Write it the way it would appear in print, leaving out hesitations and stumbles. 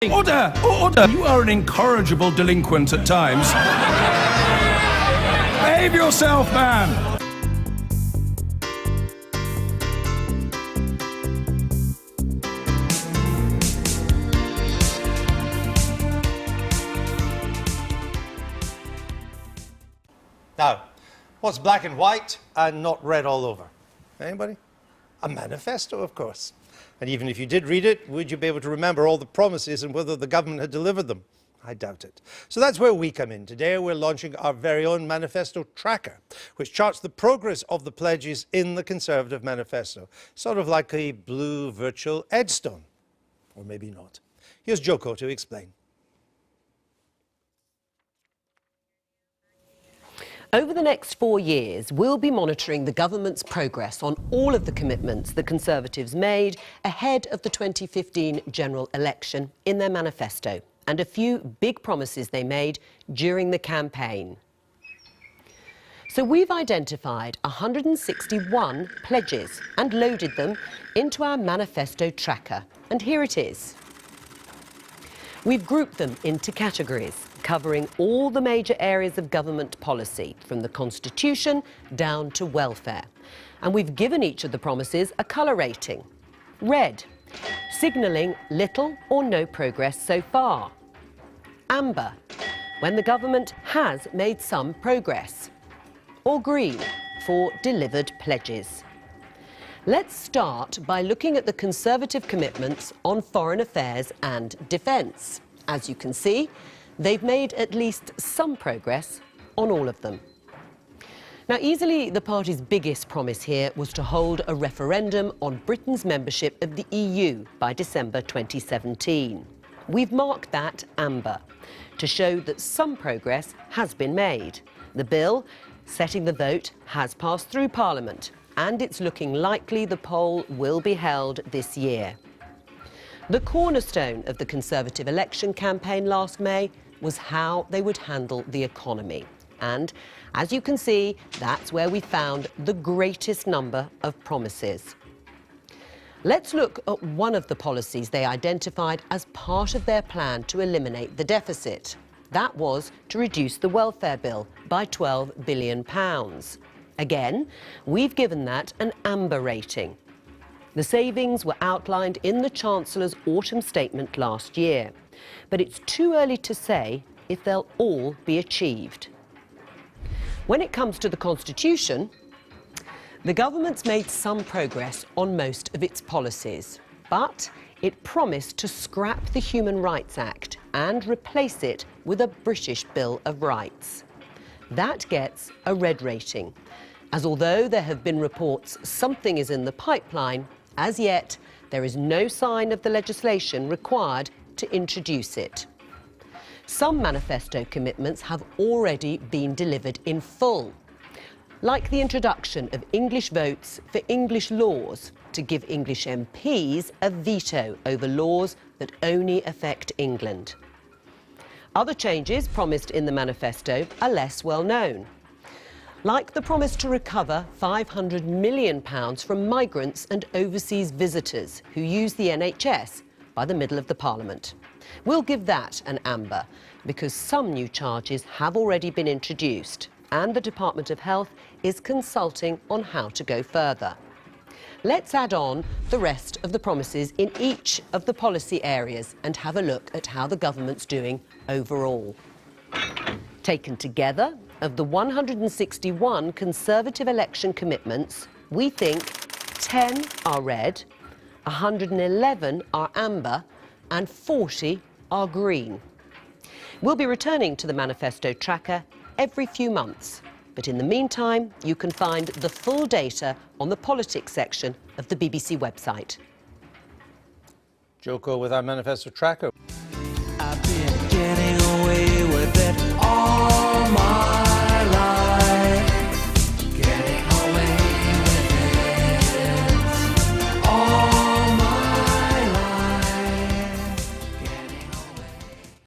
Order! Order! You are an incorrigible delinquent at times. Behave yourself, man! Now, what's black and white and not red all over? Anybody? A manifesto, of course. And even if you did read it, would you be able to remember all the promises and whether the government had delivered them? I doubt it. So that's where we come in. Today we're launching our very own manifesto tracker, which charts the progress of the pledges in the Conservative manifesto, sort of like a blue virtual Edstone. Or maybe not. Here's Joko to explain. Over the next 4 years, we'll be monitoring the government's progress on all of the commitments the Conservatives made ahead of the 2015 general election in their manifesto, and a few big promises they made during the campaign. So we've identified 161 pledges and loaded them into our manifesto tracker. And here it is. We've grouped them into categories, covering all the major areas of government policy, from the Constitution down to welfare. And we've given each of the promises a colour rating. Red, signalling little or no progress so far. Amber, when the government has made some progress. Or green, for delivered pledges. Let's start by looking at the Conservative commitments on foreign affairs and defence. As you can see, they've made at least some progress on all of them. Now, easily the party's biggest promise here was to hold a referendum on Britain's membership of the EU by December 2017. We've marked that amber to show that some progress has been made. The bill setting the vote has passed through Parliament, and it's looking likely the poll will be held this year. The cornerstone of the Conservative election campaign last May was how they would handle the economy. And as you can see, that's where we found the greatest number of promises. Let's look at one of the policies they identified as part of their plan to eliminate the deficit. That was to reduce the welfare bill by £12 billion. Again, we've given that an amber rating. The savings were outlined in the Chancellor's autumn statement last year, but it's too early to say if they'll all be achieved. When it comes to the Constitution, the government's made some progress on most of its policies, but it promised to scrap the Human Rights Act and replace it with a British Bill of Rights. That gets a red rating, as although there have been reports something is in the pipeline, as yet there is no sign of the legislation required to introduce it. Some manifesto commitments have already been delivered in full, like the introduction of English votes for English laws to give English MPs a veto over laws that only affect England. Other changes promised in the manifesto are less well known, like the promise to recover £500 million from migrants and overseas visitors who use the NHS by the middle of the Parliament. We'll give that an amber, because some new charges have already been introduced, and the Department of Health is consulting on how to go further. Let's add on the rest of the promises in each of the policy areas and have a look at how the government's doing overall. Taken together, of the 161 Conservative election commitments, we think 10 are red, 111 are amber, and 40 are green. We'll be returning to the manifesto tracker every few months, but in the meantime, you can find the full data on the politics section of the BBC website. Joko with our manifesto tracker. I've been